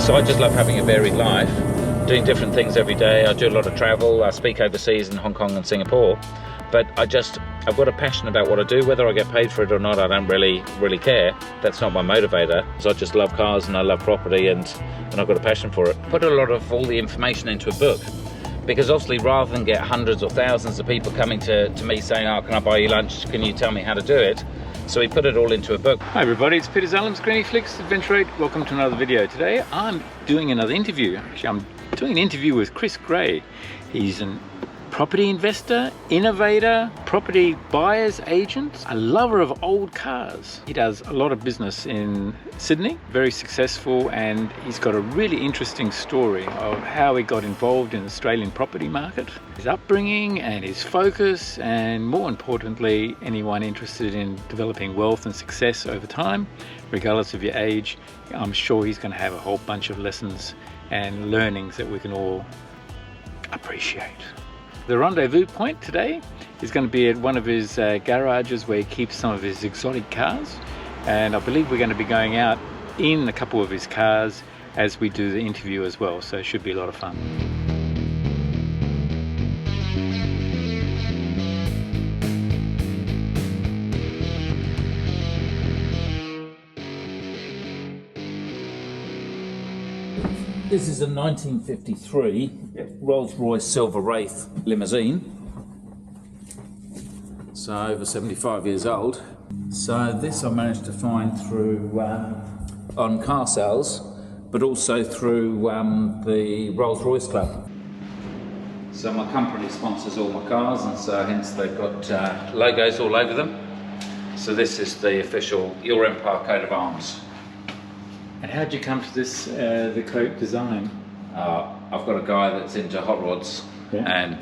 So I just love having a varied life, doing different things every day. I do a lot of travel. I speak overseas in Hong Kong and Singapore, but I've got a passion about what I do. Whether I get paid for it or not, I don't really care. That's not my motivator. So I just love cars and I love property, and I've got a passion for it. Put a lot of all the information into a book, because obviously rather than get hundreds or thousands of people coming to me saying, oh, can I buy you lunch? Can you tell me how to do it? So we put it all into a book. Hi everybody, it's Peter Zellum's Griniflix Adventure 8. Welcome to another video. Today I'm doing another interview. Actually, I'm doing an interview with Chris Gray. He's a property investor, innovator, property buyer's agent, a lover of old cars. He does a lot of business in Sydney, very successful, and he's got a really interesting story of how he got involved in the Australian property market, his upbringing and his focus, and more importantly, anyone interested in developing wealth and success over time, regardless of your age. I'm sure he's going to have a whole bunch of lessons and learnings that we can all appreciate. The rendezvous point today is going to be at one of his garages where he keeps some of his exotic cars, and I believe we're going to be going out in a couple of his cars as we do the interview as well, so it should be a lot of fun. This is a 1953 Rolls-Royce Silver Wraith limousine. So over 75 years old. So this I managed to find through on car sales, but also through the Rolls-Royce Club. So my company sponsors all my cars, and so hence they've got logos all over them. So this is the official Your Empire coat of arms. And how did you come to this, the coat design? I've got a guy that's into hot rods, yeah. And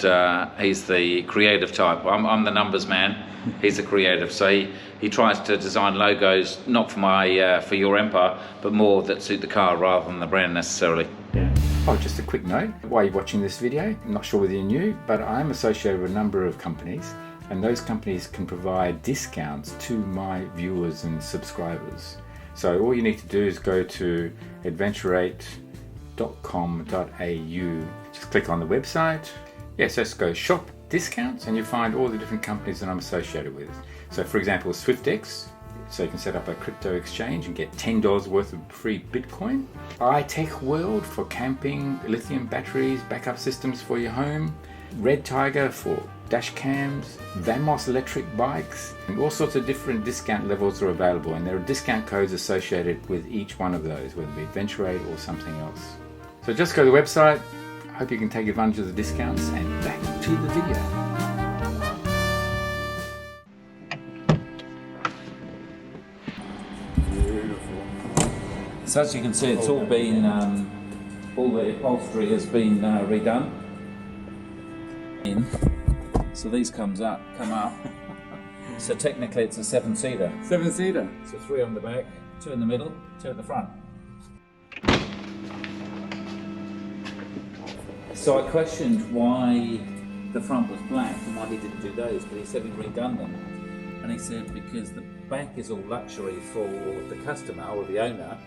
he's the creative type. I'm the numbers man. He's the creative, so he tries to design logos not for my for Your Empire, but more that suit the car rather than the brand necessarily. Yeah. Oh, just a quick note while you're watching this video. I'm not sure whether you knew, but I'm associated with a number of companies, and those companies can provide discounts to my viewers and subscribers. So all you need to do is go to adventure8.com.au. Just click on the website. Yes, just go shop discounts, and you find all the different companies that I'm associated with. So for example, SwiftX, so you can set up a crypto exchange and get $10 worth of free Bitcoin. iTECHWORLD for camping, lithium batteries, backup systems for your home. REDTIGER for dash cams, BOUNUS electric bikes, and all sorts of different discount levels are available, and there are discount codes associated with each one of those, whether it be Adventure 8 or something else. So just go to the website. I hope you can take advantage of the discounts, and back to the video. So as you can see, it's all been all the upholstery has been redone. So these come up. So technically it's a 7-seater. 7-seater. So 3 on the back, 2 in the middle, 2 at the front. So I questioned why the front was black and why he didn't do those, but he said he'd redone them. And he said because the back is all luxury for the customer or the owner,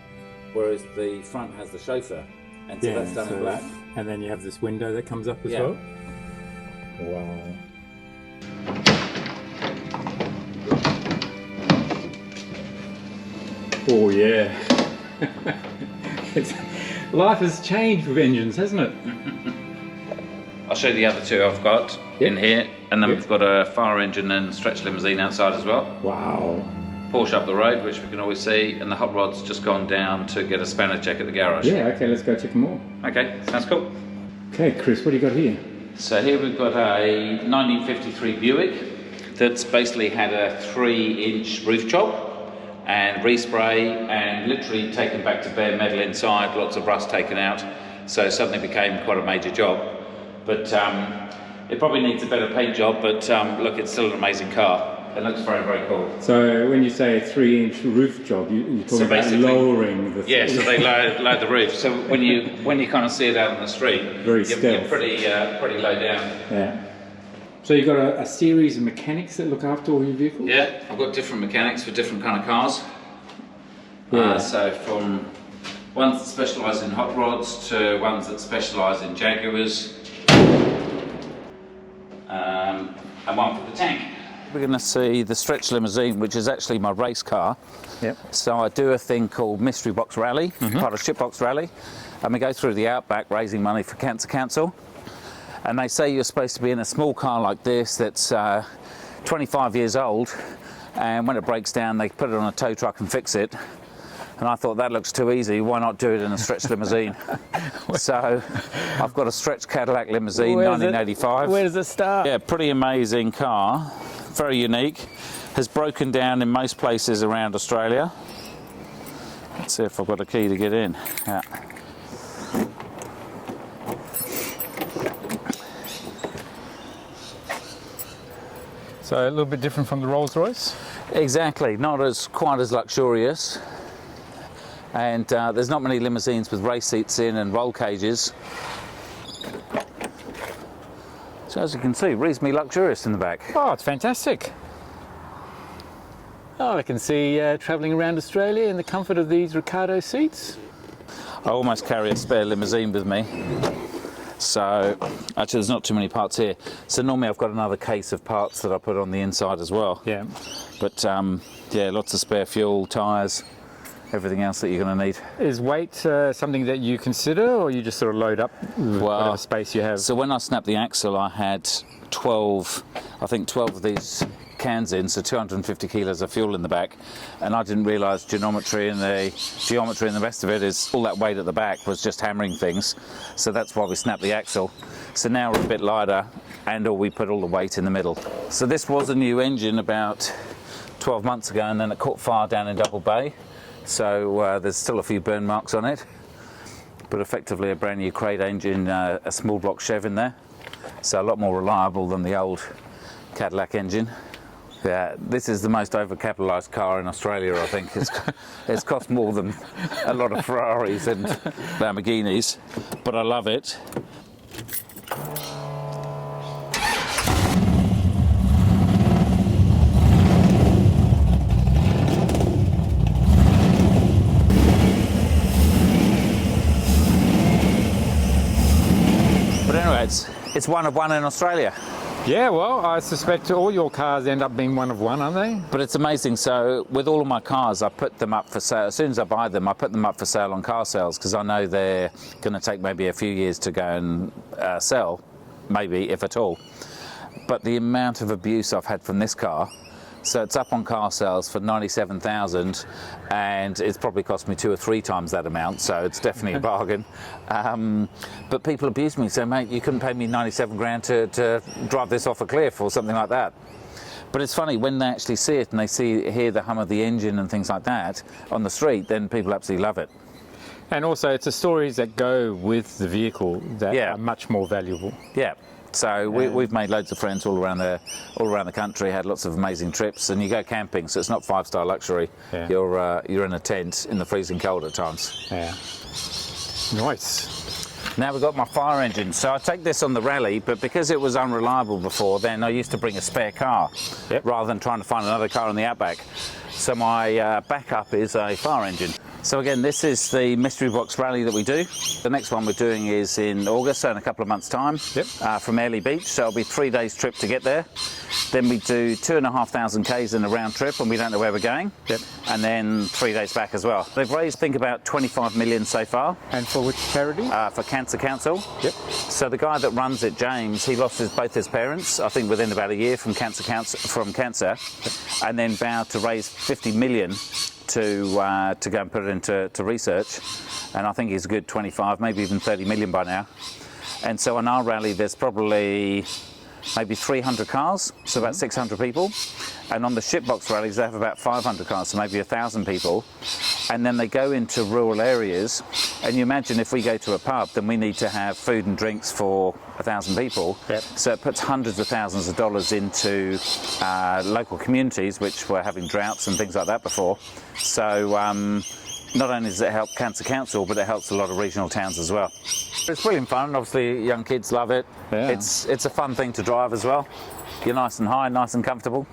whereas the front has the chauffeur. And so that's done in black. And then you have this window that comes up as well. Wow. Oh yeah. Life has changed with engines, hasn't it? I'll show you the other two I've got in here, and then we've got a fire engine and stretch limousine outside as well. Wow. Porsche up the road, which we can always see, and the hot rod's just gone down to get a spanner check at the garage. Yeah, okay, let's go check them all. Okay, sounds cool. Okay, Chris, what do you got here? So here we've got a 1953 Buick that's basically had a 3-inch roof job and respray, and literally taken back to bare metal inside, lots of rust taken out, so it suddenly became quite a major job. But it probably needs a better paint job, but look, it's still an amazing car. It looks very, very cool. So when you say a 3-inch roof job, you're talking about lowering the... Yeah, so they lower the roof. So when you kind of see it out on the street, you're pretty low down. Yeah. So you've got a series of mechanics that look after all your vehicles? Yeah, I've got different mechanics for different kind of cars. Yeah. So from ones that specialise in hot rods to ones that specialise in Jaguars, and one for the tank. We're going to see the stretch limousine, which is actually my race car. Yep. So I do a thing called Mystery Box Rally, part of Shipbox Rally, and we go through the outback raising money for Cancer Council. And they say you're supposed to be in a small car like this that's 25 years old, and when it breaks down they put it on a tow truck and fix it. And I thought that looks too easy, why not do it in a stretch limousine? So I've got a stretch Cadillac limousine, 1985. Where does it start? Yeah, pretty amazing car, very unique. Has broken down in most places around Australia. Let's see if I've got a key to get in. Yeah. So a little bit different from the Rolls-Royce? Exactly, not quite as luxurious. And there's not many limousines with race seats in and roll cages. So as you can see, reasonably luxurious in the back. Oh, it's fantastic. Oh, I can see travelling around Australia in the comfort of these Ricardo seats. I almost carry a spare limousine with me. So, actually there's not too many parts here. So normally I've got another case of parts that I put on the inside as well. Yeah. But yeah, lots of spare fuel, tyres, everything else that you're going to need. Is weight something that you consider, or you just sort of load up with whatever space you have? So when I snapped the axle, I had 12 of these cans in, so 250 kilos of fuel in the back, and I didn't realise geometry and the rest of it is all that weight at the back was just hammering things. So that's why we snapped the axle. So now we're a bit lighter, and we put all the weight in the middle. So this was a new engine about 12 months ago, and then it caught fire down in Double Bay. So there's still a few burn marks on it, but effectively a brand new crate engine, a small block Chev in there. So a lot more reliable than the old Cadillac engine. Yeah, this is the most overcapitalised car in Australia, I think. It's cost more than a lot of Ferraris and Lamborghinis, but I love it. But anyway, it's one of one in Australia. Yeah, well, I suspect all your cars end up being one of one, aren't they? But it's amazing. So with all of my cars, I put them up for sale. As soon as I buy them, I put them up for sale on car sales, because I know they're going to take maybe a few years to go and sell, maybe, if at all. But the amount of abuse I've had from this car, so it's up on car sales for 97,000, and it's probably cost me 2 or 3 times that amount, so it's definitely a bargain. But people abuse me, say, mate, you couldn't pay me 97 grand to drive this off a cliff or something like that. But it's funny, when they actually see it and they hear the hum of the engine and things like that on the street, then people absolutely love it. And also, it's the stories that go with the vehicle that are much more valuable. Yeah. So we've made loads of friends all around the country, had lots of amazing trips, and you go camping, so it's not 5-star luxury. Yeah. You're in a tent in the freezing cold at times. Yeah. Nice. Now we've got my fire engine. So I take this on the rally, but because it was unreliable before, then I used to bring a spare car rather than trying to find another car in the outback. So my backup is a fire engine. So again, this is the Mystery Box Rally that we do. The next one we're doing is in August, so in a couple of months' time, from Airlie Beach. So it'll be 3 days trip to get there. Then we do 2,500 Ks in a round trip, and we don't know where we're going. And then 3 days back as well. They've raised, I think, about 25 million so far. And for which charity? For Cancer Council. So the guy that runs it, James, he lost both his parents, I think within about a year from cancer, and then vowed to raise 50 million to go and put it into research, and I think he's a good 25, maybe even 30 million by now. And so on our rally, there's probably maybe 300 cars, so about 600 people. And on the Shipbox rallies, they have about 500 cars, so maybe 1,000 people. And then they go into rural areas, and you imagine if we go to a pub, then we need to have food and drinks for 1,000 people. So it puts hundreds of thousands of dollars into local communities, which were having droughts and things like that before. So not only does it help Cancer Council, but it helps a lot of regional towns as well. It's brilliant fun. Obviously, young kids love it. It's a fun thing to drive as well. You're nice and high, nice and comfortable.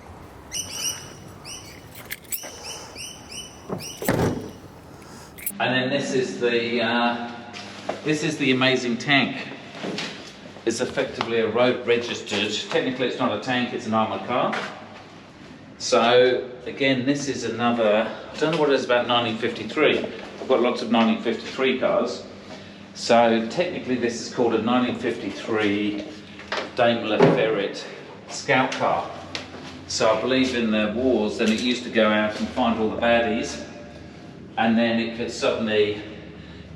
And then this is the amazing tank. It's effectively a road registered. Technically, it's not a tank; it's an armoured car. So again, this is another. I don't know what it is about 1953. I've got lots of 1953 cars. So technically, this is called a 1953 Daimler Ferret Scout Car. So I believe in the wars, then it used to go out and find all the baddies, and then it could suddenly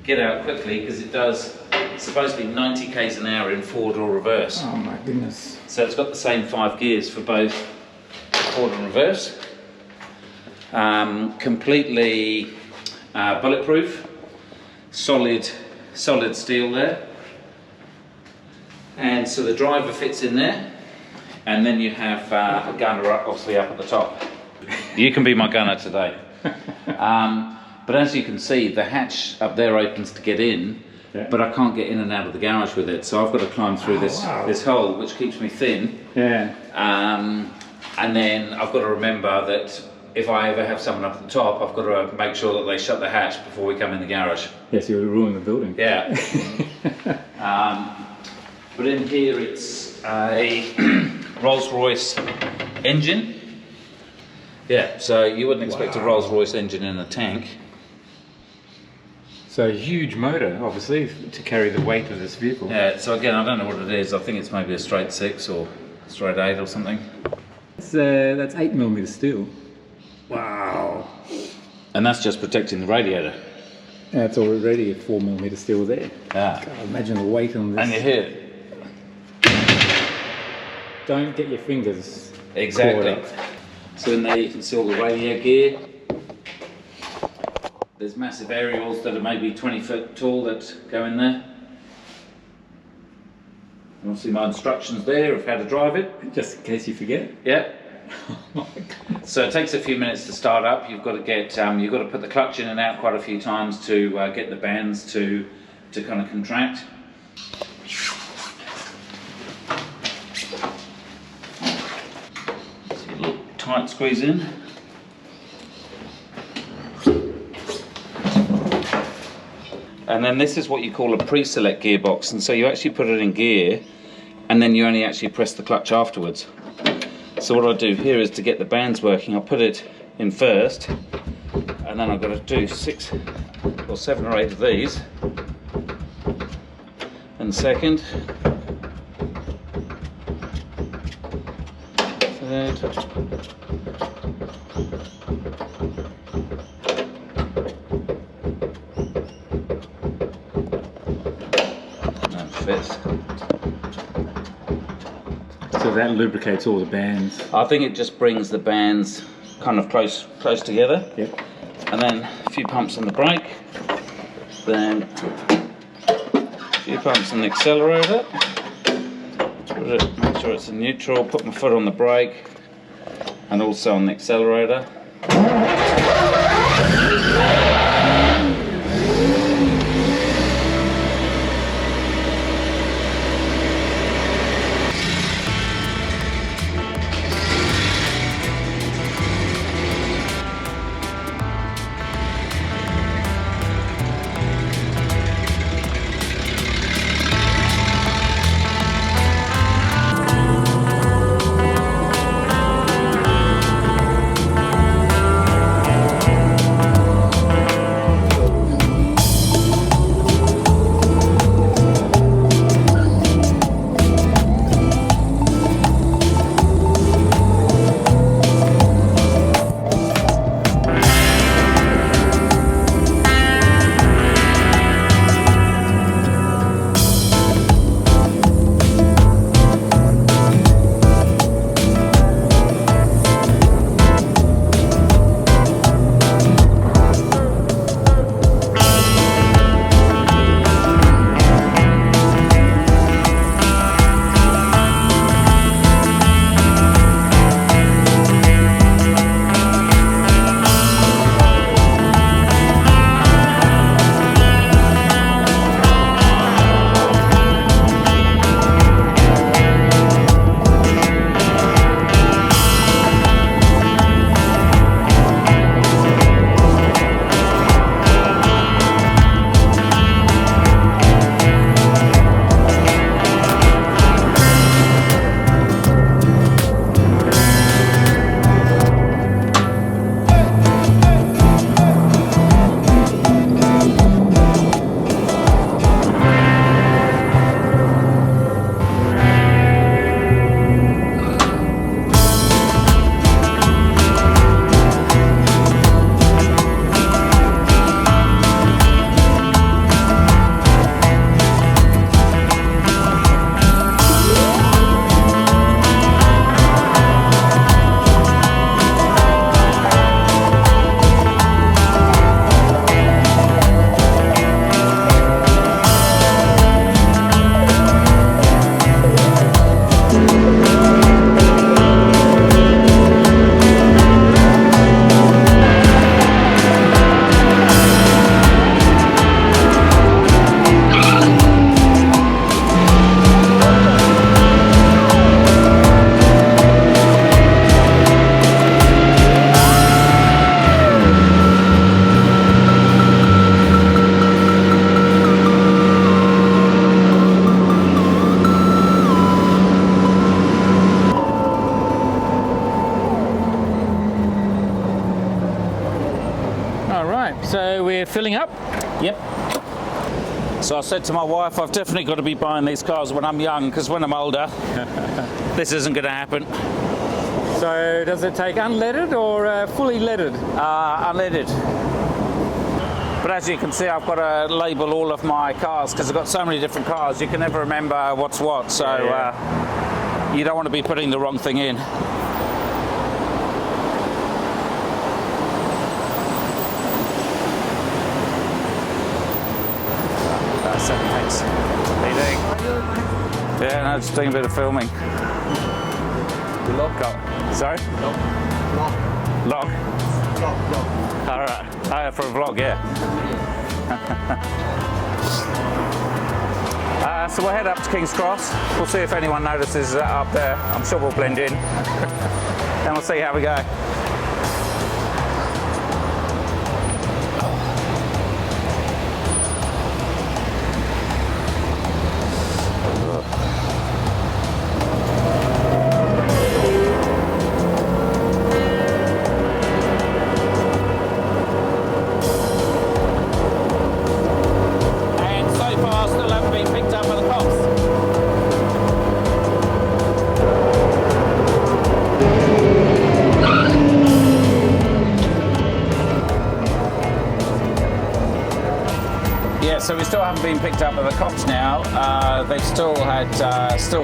get out quickly because it does supposedly 90 k's an hour in forward or reverse. Oh my goodness. So it's got the same 5 gears for both forward and reverse. Completely bulletproof, solid steel there. And so the driver fits in there. And then you have a gunner obviously up at the top. You can be my gunner today. But as you can see, the hatch up there opens to get in, yeah. But I can't get in and out of the garage with it, so I've got to climb through this hole, which keeps me thin. Yeah. And then I've got to remember that if I ever have someone up at the top, I've got to make sure that they shut the hatch before we come in the garage. Yes, you'll ruin the building. Yeah. But in here it's a Rolls-Royce engine. Yeah, so you wouldn't expect a Rolls-Royce engine in a tank. So a huge motor, obviously, to carry the weight of this vehicle. Yeah, so again, I don't know what it is. I think it's maybe a straight 6 or straight 8 or something. That's 8mm steel. Wow. And that's just protecting the radiator. That's already a 4mm steel there. Yeah. God, imagine the weight on this. And you hear it. Don't get your fingers exactly. caught up. So in there you can see all the radio gear. There's massive aerials that are maybe 20 foot tall that go in there. And obviously my instructions there of how to drive it. Just in case you forget. Yeah. Oh my God. So it takes a few minutes to start up. You've got to get, you've got to put the clutch in and out quite a few times to get the bands to kind of contract. See a little tight squeeze in. And then this is what you call a pre-select gearbox, and so you actually put it in gear and then you only actually press the clutch afterwards. So what I do here is to get the bands working, I'll put it in first and then I've got to do 6 or 7 or 8 of these, and second, third, fifth. So that lubricates all the bands. I think it just brings the bands kind of close together. Yep. And then a few pumps on the brake, then a few pumps on the accelerator. Make sure it's in neutral, put my foot on the brake and also on the accelerator. right, so we're filling up. Yep. So I said to my wife, I've definitely got to be buying these cars when I'm young, because when I'm older, this isn't going to happen. So does it take unleaded or fully leaded? Unleaded. But as you can see, I've got to label all of my cars because I've got so many different cars, you can never remember what's what, so you don't want to be putting the wrong thing in. That's it, thanks. How you doing? Yeah, no, just doing a bit of filming. Lock. Sorry? Lock. Log? Lock. Alright. Oh, for a vlog, yeah. So we'll head up to King's Cross. We'll see if anyone notices up there. I'm sure we'll blend in. Then we'll see how we go. So we still haven't been picked up by the cops now. They've still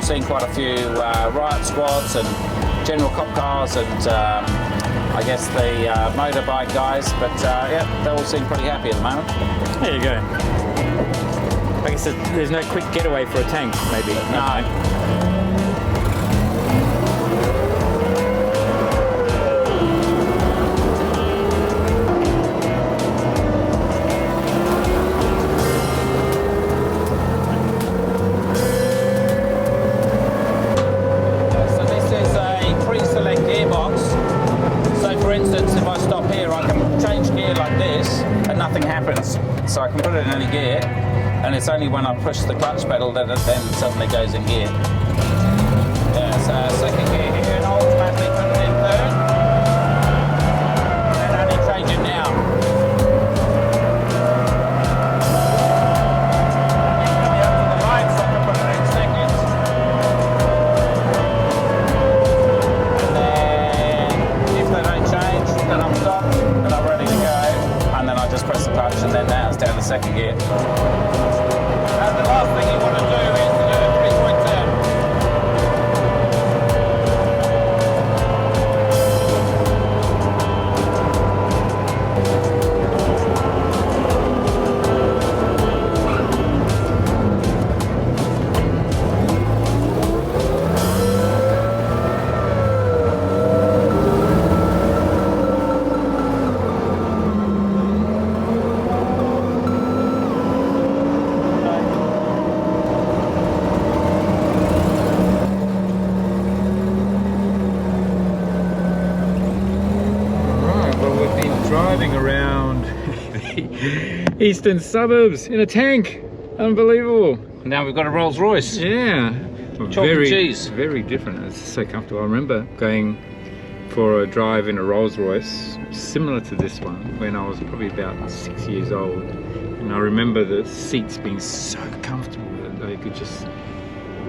seen quite a few riot squads and general cop cars and I guess the motorbike guys, but yeah, they all seem pretty happy at the moment. There you go. I guess there's no quick getaway for a tank, maybe. No. So I can put it in any gear, and it's only when I push the clutch pedal that it then suddenly goes in gear. Yeah, so second gear here, and I'll automatically put it in third, and only change it now. Coming up to the right, so I can put it in second. And then, if they don't change, then I'm stopped, and I'm ready to go. And then I just press the clutch, and then now it's down to second gear. And the last thing you want to do is to do a 3.10. Around the eastern suburbs in a tank. Unbelievable. Now we've got a Rolls Royce. Yeah. Chalk and cheese. Very different. It's so comfortable. I remember going for a drive in a Rolls Royce similar to this one when I was probably about 6 years old. And I remember the seats being so comfortable that they could just,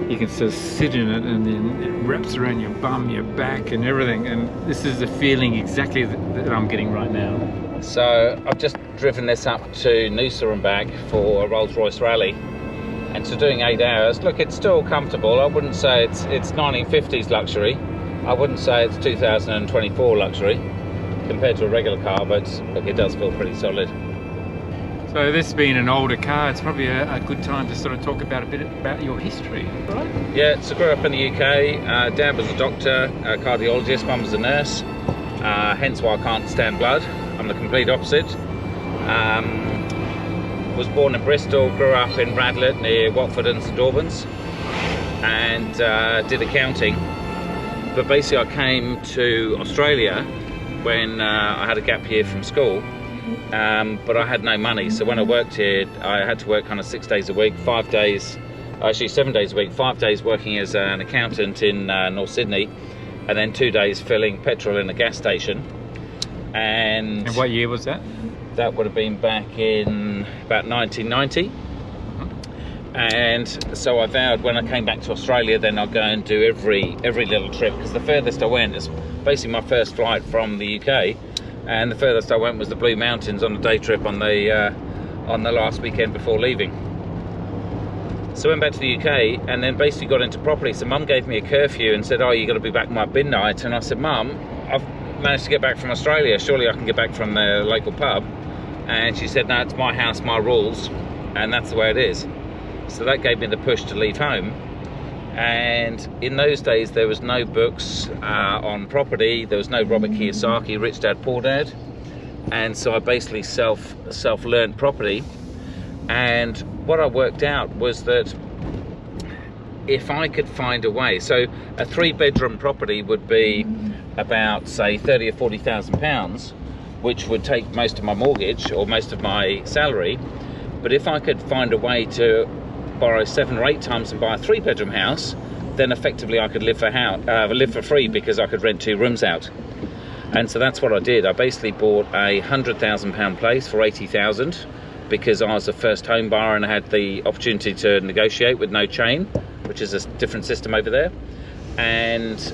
you can just sit in it and then it wraps around your bum, your back and everything. And this is the feeling exactly that I'm getting right now. So I've just driven this up to Noosa and back for a Rolls Royce rally, and so doing 8 hours. Look, it's still comfortable. I wouldn't say it's 1950s luxury. I wouldn't say it's 2024 luxury compared to a regular car, but look, it does feel pretty solid. So this being an older car, it's probably a good time to sort of talk about a bit about your history, right? Yeah, so I grew up in the UK. Dad was a doctor, a cardiologist, Mum was a nurse, hence why I can't stand blood. I'm the complete opposite. Was born in Bristol, grew up in Radlett near Watford and St Albans, and did accounting. But basically I came to Australia when I had a gap year from school, but I had no money. So when I worked here, I had to work kind of 6 days a week, 5 days, actually 7 days a week, 5 days working as an accountant in North Sydney, and then 2 days filling petrol in a gas station. And what year was that? That would have been back in about 1990. And so I vowed when I came back to Australia, then I'd go and do every little trip, because the furthest I went is basically my first flight from the UK, and the furthest I went was the Blue Mountains on a day trip on the last weekend before leaving. So I went back to the UK and then basically got into property. So Mum gave me a curfew and said, oh, you got to be back by midnight. And I said, Mum, I've managed to get back from Australia, surely I can get back from the local pub. And she said, no, it's my house, my rules, and that's the way it is. So that gave me the push to leave home. And in those days there was no books on property, there was no Robert Kiyosaki, Rich Dad Poor Dad, and so I basically self-learned property. And what I worked out was that if I could find a way, so a 3-bedroom property would be about, say, 30 or 40,000 pounds, which would take most of my mortgage or most of my salary. But if I could find a way to borrow 7 or 8 times and buy a 3-bedroom house, then effectively I could live for free, because I could rent 2 rooms out. And so that's what I did. I basically bought a £100,000 place for 80,000, because I was a first home buyer and I had the opportunity to negotiate with no chain, which is a different system over there, and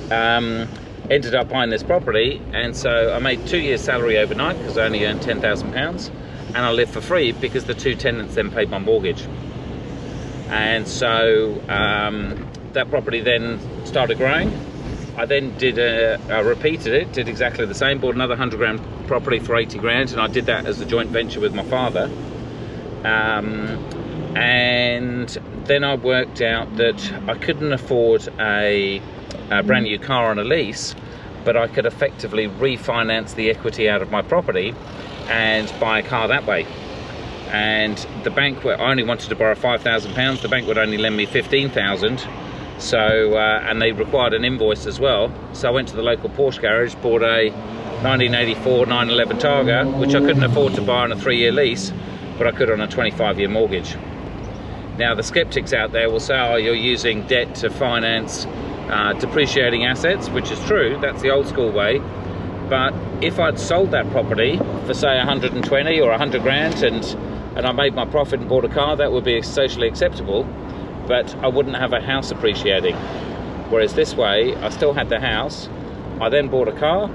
ended up buying this property. And so I made 2 years salary overnight, because I only earned £10,000, and I lived for free because the 2 tenants then paid my mortgage. And so that property then started growing. I then repeated it, did exactly the same, bought another 100 grand property for 80 grand, and I did that as a joint venture with my father. And then I worked out that I couldn't afford a brand new car on a lease, but I could effectively refinance the equity out of my property and buy a car that way. And the bank, I only wanted to borrow £5,000, the bank would only lend me 15,000. So, and they required an invoice as well. So I went to the local Porsche garage, bought a 1984 911 Targa, which I couldn't afford to buy on a 3-year lease, but I could on a 25-year mortgage. Now the skeptics out there will say, oh, you're using debt to finance depreciating assets, which is true, that's the old school way. But if I'd sold that property for, say, 120 or 100 grand and I made my profit and bought a car, that would be socially acceptable, but I wouldn't have a house appreciating. Whereas this way, I still had the house, I then bought a car,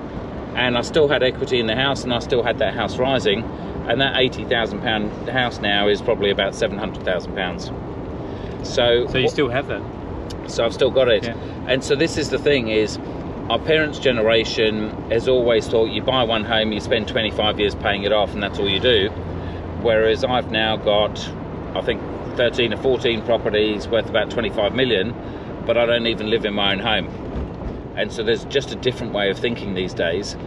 and I still had equity in the house, and I still had that house rising, and that £80,000 house now is probably about £700,000. So you still have that? So I've still got it. Yeah. And so this is the thing, is our parents' generation has always thought you buy one home, you spend 25 years paying it off, and that's all you do. Whereas I've now got, I think, 13 or 14 properties worth about 25 million, but I don't even live in my own home. And so there's just a different way of thinking these days.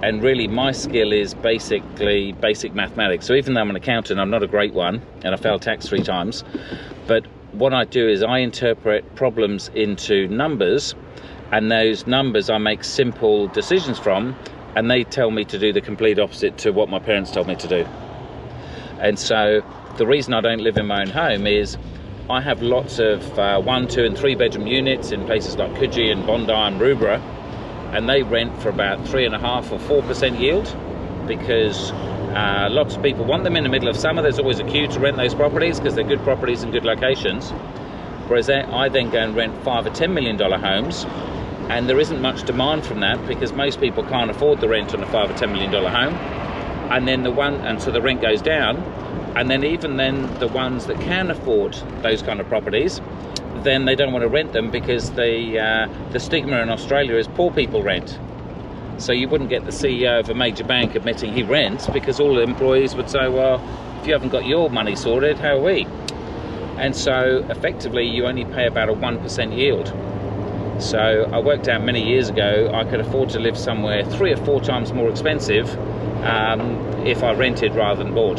And really my skill is basically basic mathematics. So even though I'm an accountant, I'm not a great one, and I failed tax 3 times. But what I do is I interpret problems into numbers, and those numbers I make simple decisions from, and they tell me to do the complete opposite to what my parents told me to do. And so the reason I don't live in my own home is I have lots of 1, 2 and 3 bedroom units in places like Coogee and Bondi and Rubra, and they rent for about 3.5 or 4% yield, because lots of people want them in the middle of summer. There's always a queue to rent those properties because they're good properties and good locations. Whereas I then go and rent $5 or $10 million homes, and there isn't much demand from that because most people can't afford the rent on a $5 or $10 million home. And then so the rent goes down, and then even then the ones that can afford those kind of properties, then they don't want to rent them because the stigma in Australia is poor people rent. So you wouldn't get the CEO of a major bank admitting he rents, because all the employees would say, well, if you haven't got your money sorted, how are we? And so effectively you only pay about a 1% yield. So I worked out many years ago I could afford to live somewhere 3 or 4 times more expensive if I rented rather than bought.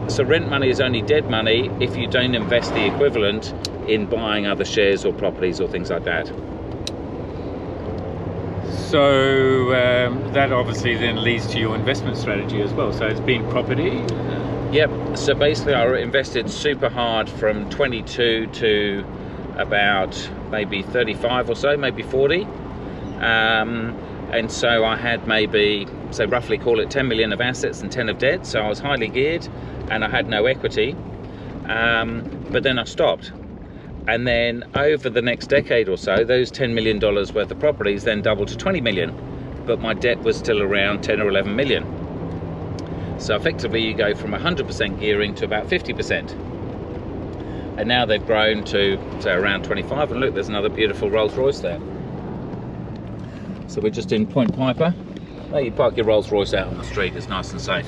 So rent money is only dead money if you don't invest the equivalent in buying other shares or properties or things like that. So that obviously then leads to your investment strategy as well. So it's been property. Yep. So basically I invested super hard from 22 to about maybe 35 or so, maybe 40. And so I had maybe, so roughly call it 10 million of assets and 10 of debt. So I was highly geared and I had no equity. But then I stopped. And then over the next decade or so, those $10 million worth of properties then doubled to 20 million. But my debt was still around 10 or 11 million. So effectively you go from 100% gearing to about 50%. And now they've grown to, say, around 25. And look, there's another beautiful Rolls Royce there. So we're just in Point Piper. Oh, you park your Rolls Royce out on the street, it's nice and safe.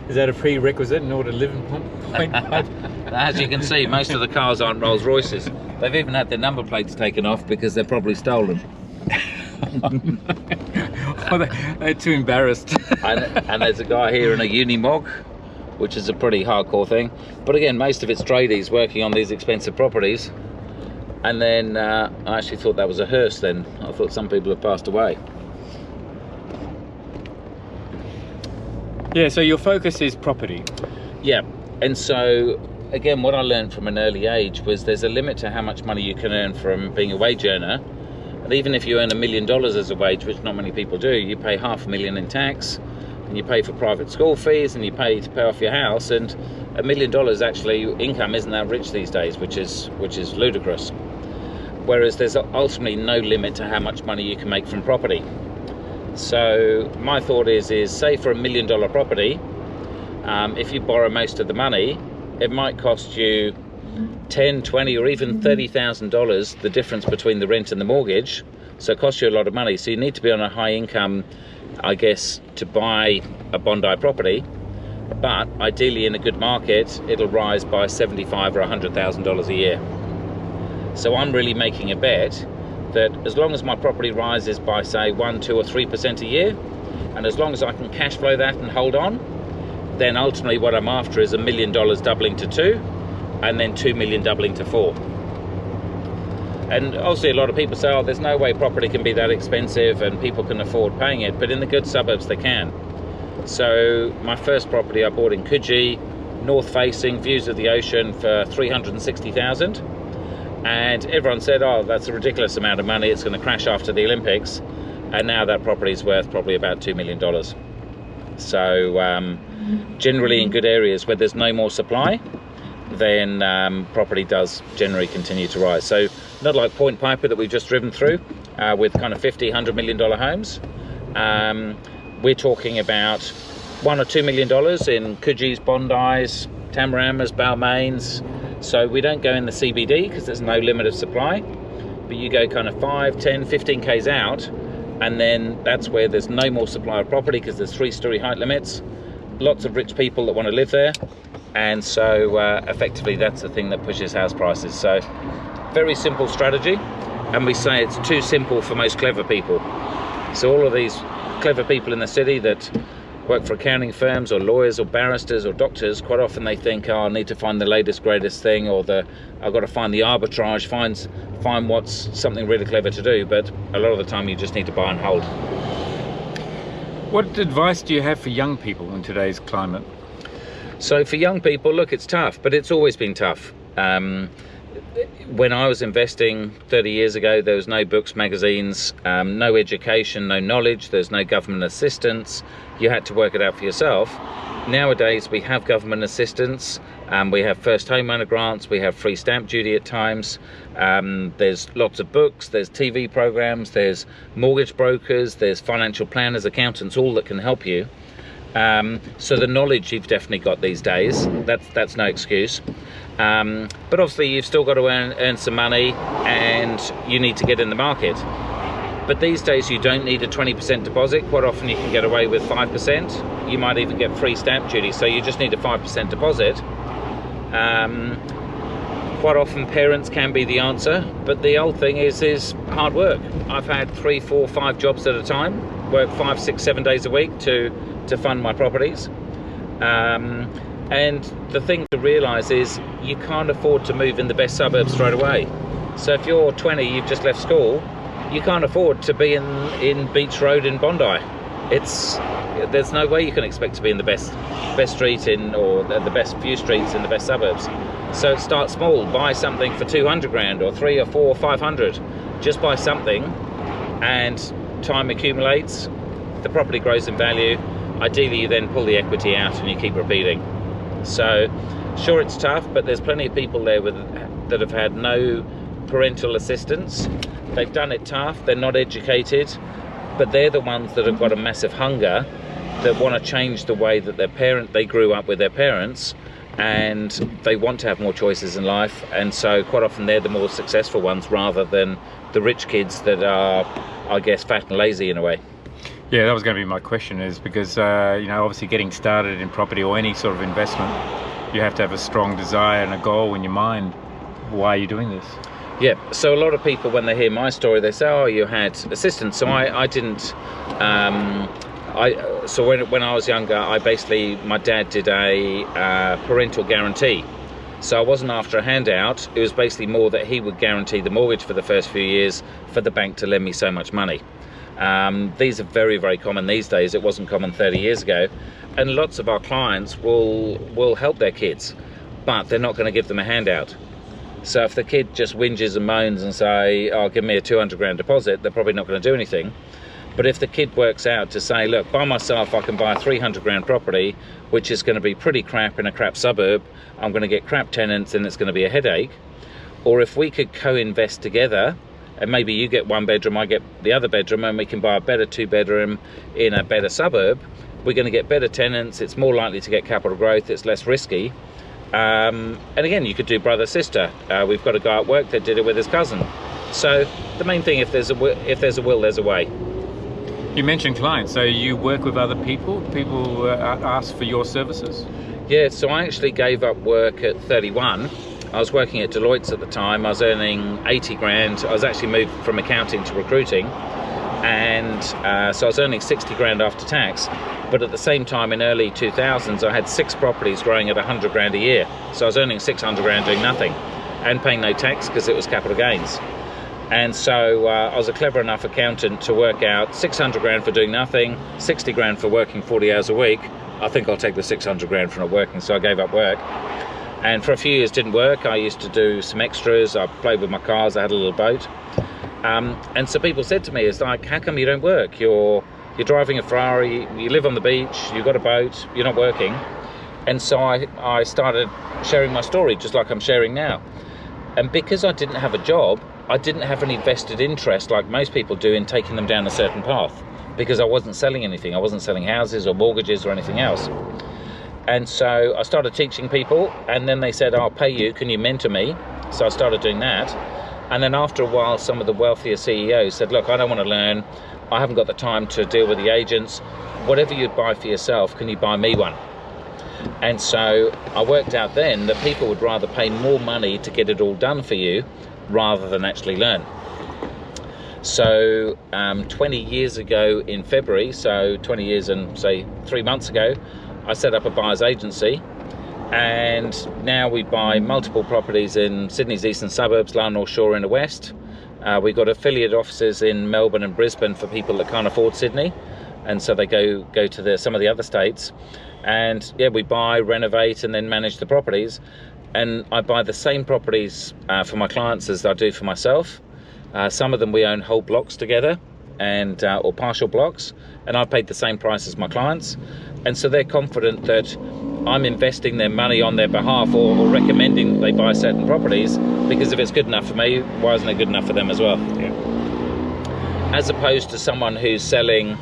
Is that a prerequisite in order to live in Point Piper? As you can see, most of the cars aren't Rolls Royces. They've even had their number plates taken off because they're probably stolen. Oh, they're too embarrassed. and there's a guy here in a Unimog, which is a pretty hardcore thing. But again, most of it's tradies working on these expensive properties. And then I actually thought that was a hearse then. I thought some people had passed away. Yeah, so your focus is property. Yeah, and so again, what I learned from an early age was there's a limit to how much money you can earn from being a wage earner. And even if you earn $1 million as a wage, which not many people do, you pay $500,000 in tax, and you pay for private school fees, and you pay to pay off your house. And $1 million actually income isn't that rich these days, which is ludicrous. Whereas there's ultimately no limit to how much money you can make from property. So my thought is say for $1 million property, if you borrow most of the money, it might cost you $10, $20 or even $30,000, the difference between the rent and the mortgage. So it costs you a lot of money. So you need to be on a high income, I guess, to buy a Bondi property. But ideally in a good market, it'll rise by $75,000 or $100,000 a year. So I'm really making a bet that as long as my property rises by say 1, 2 or 3% a year, and as long as I can cash flow that and hold on, then ultimately what I'm after is $1 million doubling to 2, and then 2 million doubling to 4. And obviously a lot of people say, oh, there's no way property can be that expensive and people can afford paying it, but in the good suburbs they can. So my first property I bought in Coogee, north facing, views of the ocean, for $360,000. And everyone said, oh, that's a ridiculous amount of money, it's going to crash after the Olympics. And now that property is worth probably about $2 million. So generally in good areas where there's no more supply, then property does generally continue to rise. So not like Point Piper that we've just driven through with kind of $50, $100 million homes. We're talking about $1 or $2 million in Coogees, Bondis, Tamaramas, Balmains. So we don't go in the CBD because there's no limit of supply, but you go kind of 5, 10, 15 Ks out, and then that's where there's no more supply of property because there's 3-story height limits, lots of rich people that want to live there, and so effectively that's the thing that pushes house prices. So very simple strategy, and we say it's too simple for most clever people. So all of these clever people in the city that work for accounting firms or lawyers or barristers or doctors, quite often they think, oh, I need to find the latest greatest thing, or I've got to find the arbitrage, find what's something really clever to do. But a lot of the time you just need to buy and hold. What advice do you have for young people in today's climate? So for young people, look, it's tough, but it's always been tough. When I was investing 30 years ago, there was no books, magazines, no education, no knowledge, there's no government assistance. You had to work it out for yourself. Nowadays, we have government assistance, we have first homeowner grants, we have free stamp duty at times, there's lots of books, there's TV programs, there's mortgage brokers, there's financial planners, accountants, all that can help you. So the knowledge you've definitely got these days, that's no excuse. But obviously you've still got to earn some money and you need to get in the market. But these days you don't need a 20% deposit. Quite often you can get away with 5%. You might even get free stamp duty, so you just need a 5% deposit. Quite often parents can be the answer, but the old thing is hard work. I've had 3, 4, 5 jobs at a time, work 5, 6, 7 days a week to fund my properties. And the thing to realise is you can't afford to move in the best suburbs straight away. So if you're 20, you've just left school, you can't afford to be in Beach Road in Bondi. There's no way you can expect to be in the best street or the best few streets in the best suburbs. So start small, buy something for 200 grand or 3 or 4 or 500. Just buy something, and time accumulates, the property grows in value. Ideally, you then pull the equity out and you keep repeating. So, sure, it's tough, but there's plenty of people there that have had no parental assistance. They've done it tough, they're not educated, but they're the ones that have got a massive hunger, that want to change the way that they grew up with their parents, and they want to have more choices in life. And so quite often they're the more successful ones, rather than the rich kids that are, I guess, fat and lazy in a way. Yeah, that was going to be my question, is because, you know, obviously getting started in property or any sort of investment, you have to have a strong desire and a goal in your mind. Why are you doing this? Yeah, so a lot of people, when they hear my story, they say, oh, you had assistance. So I didn't, so when I was younger, my dad did a parental guarantee. So I wasn't after a handout. It was basically more that he would guarantee the mortgage for the first few years for the bank to lend me so much money. These are very, very common these days. It wasn't common 30 years ago. And lots of our clients will help their kids, but they're not going to give them a handout. So if the kid just whinges and moans and say, oh, give me a 200 grand deposit, they're probably not going to do anything. But if the kid works out to say, look, by myself I can buy a 300 grand property, which is going to be pretty crap in a crap suburb, I'm going to get crap tenants and it's going to be a headache. Or if we could co-invest together, and maybe you get one bedroom, I get the other bedroom, and we can buy a better 2-bedroom in a better suburb, we're going to get better tenants, it's more likely to get capital growth, it's less risky. And again, you could do brother-sister. We've got a guy at work that did it with his cousin. So the main thing, if there's a will, there's a way. You mentioned clients, so you work with other people? People ask for your services? Yeah, so I actually gave up work at 31. I was working at Deloitte's at the time. I was earning 80 grand. I was actually moved from accounting to recruiting. And so I was earning 60 grand after tax. But at the same time, in early 2000s, I had 6 properties growing at 100 grand a year. So I was earning 600 grand doing nothing and paying no tax because it was capital gains. And so I was a clever enough accountant to work out 600 grand for doing nothing, 60 grand for working 40 hours a week. I think I'll take the 600 grand for not working, so I gave up work. And for a few years didn't work. I used to do some extras, I played with my cars, I had a little boat. And so people said to me, it's like, how come you don't work? You're driving a Ferrari, you live on the beach, you've got a boat, you're not working. And so I started sharing my story, just like I'm sharing now. And because I didn't have a job, I didn't have any vested interest like most people do in taking them down a certain path, because I wasn't selling anything. I wasn't selling houses or mortgages or anything else. And so I started teaching people, and then they said, I'll pay you, can you mentor me? So I started doing that. And then after a while, some of the wealthier CEOs said, look, I don't want to learn. I haven't got the time to deal with the agents. Whatever you buy for yourself, can you buy me one? And so I worked out then that people would rather pay more money to get it all done for you rather than actually learn. So 20 years ago in February, so 20 years and say 3 months ago, I set up a buyer's agency, and now we buy multiple properties in Sydney's eastern suburbs, Lower North Shore in the west. We've got affiliate offices in Melbourne and Brisbane for people that can't afford Sydney, and so they go to some of the other states. And yeah, we buy, renovate, and then manage the properties. And I buy the same properties for my clients as I do for myself. Some of them we own whole blocks together, and or partial blocks, and I paid the same price as my clients. And so they're confident that I'm investing their money on their behalf, or recommending they buy certain properties, because if it's good enough for me, why isn't it good enough for them as well? Yeah. As opposed to someone who's selling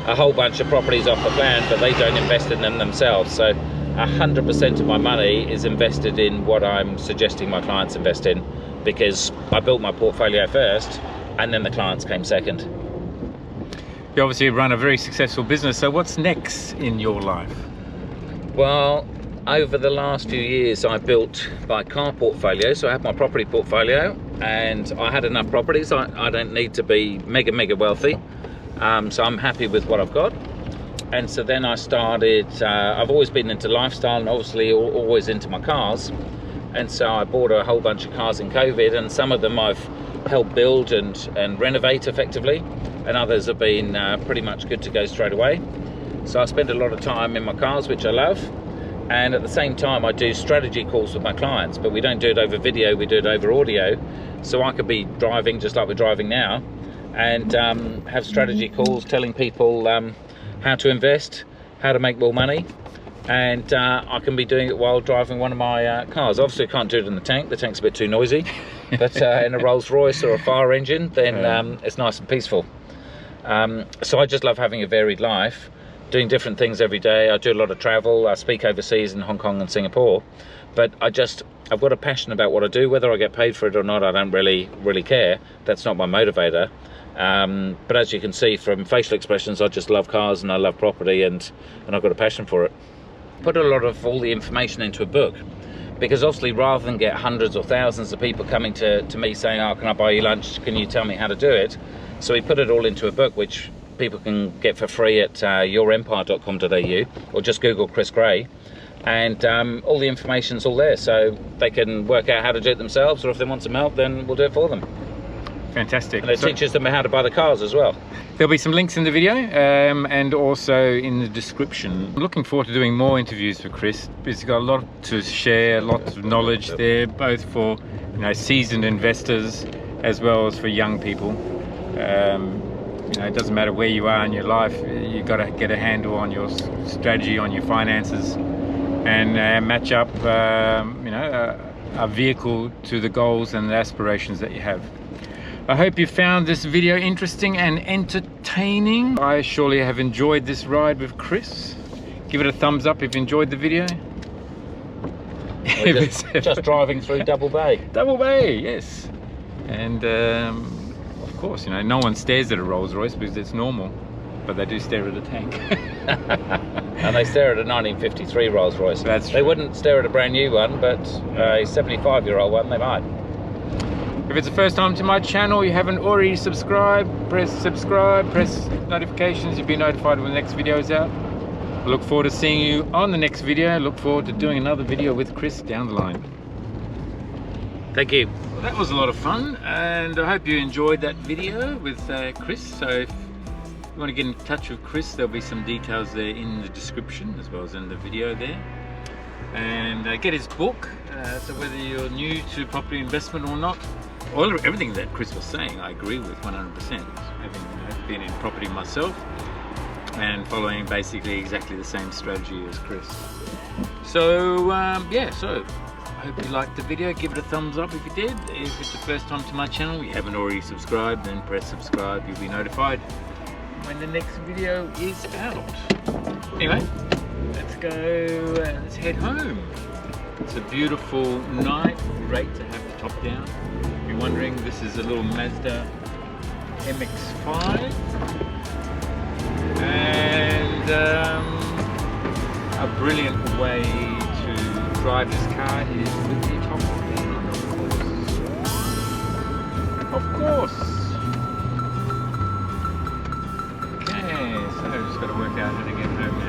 a whole bunch of properties off the plan, but they don't invest in them themselves. So 100% of my money is invested in what I'm suggesting my clients invest in, because I built my portfolio first and then the clients came second. You obviously run a very successful business, so what's next in your life? Well, over the last few years I built my car portfolio, so I have my property portfolio, and I had enough properties. I don't need to be mega wealthy, so I'm happy with what I've got. And so then I started, I've always been into lifestyle and obviously always into my cars. And so I bought a whole bunch of cars in COVID, and some of them I've helped build and renovate effectively, and others have been pretty much good to go straight away. So I spend a lot of time in my cars, which I love. And at the same time, I do strategy calls with my clients, but we don't do it over video, we do it over audio. So I could be driving just like we're driving now, and have strategy calls telling people how to invest, how to make more money, and I can be doing it while driving one of my cars. Obviously I can't do it in the tank's a bit too noisy, but in a Rolls Royce or a fire engine, then it's nice and peaceful. So I just love having a varied life, doing different things every day. I do a lot of travel, I speak overseas in Hong Kong and Singapore, but I've got a passion about what I do. Whether I get paid for it or not, I don't really care. That's not my motivator. But as you can see from facial expressions, I just love cars and I love property, and I've got a passion for it. Put a lot of all the information into a book, because obviously rather than get hundreds or thousands of people coming to me saying, oh, can I buy you lunch, can you tell me how to do it, so we put it all into a book which people can get for free at yourempire.com.au, or just Google Chris Gray, and all the information's all there, so they can work out how to do it themselves, or if they want some help, then we'll do it for them. Fantastic. And it teaches them how to buy the cars as well. There'll be some links in the video and also in the description. I'm looking forward to doing more interviews for Chris. He's got a lot to share, lots of knowledge there, both for seasoned investors as well as for young people. It doesn't matter where you are in your life, you've got to get a handle on your strategy, on your finances, and match up a vehicle to the goals and the aspirations that you have. I hope you found this video interesting and entertaining. I surely have enjoyed this ride with Chris. Give it a thumbs up if you enjoyed the video. Just driving through Double Bay. Double Bay, yes. And of course, no one stares at a Rolls Royce because it's normal, but they do stare at a tank. And they stare at a 1953 Rolls Royce. That's true. They wouldn't stare at a brand new one, but a 75-year-old one, they might. If it's the first time to my channel, you haven't already subscribed, press subscribe, press notifications, you'll be notified when the next video is out. I look forward to seeing you on the next video. Look forward to doing another video with Chris down the line. Thank you. Well, that was a lot of fun, and I hope you enjoyed that video with Chris. So if you want to get in touch with Chris, there'll be some details there in the description as well as in the video there. And get his book, so whether you're new to property investment or not, everything that Chris was saying I agree with 100%. Having been in property myself and following basically exactly the same strategy as Chris. So so I hope you liked the video. Give it a thumbs up if you did. If it's the first time to my channel, you haven't already subscribed, then press subscribe. You'll be notified when the next video is out. Anyway, let's go, let's head home. It's a beautiful night, great to have the top down. If you're wondering, this is a little Mazda MX-5, and a brilliant way to drive this car is with the top down, of course. Okay, so I've just got to work out how to get home.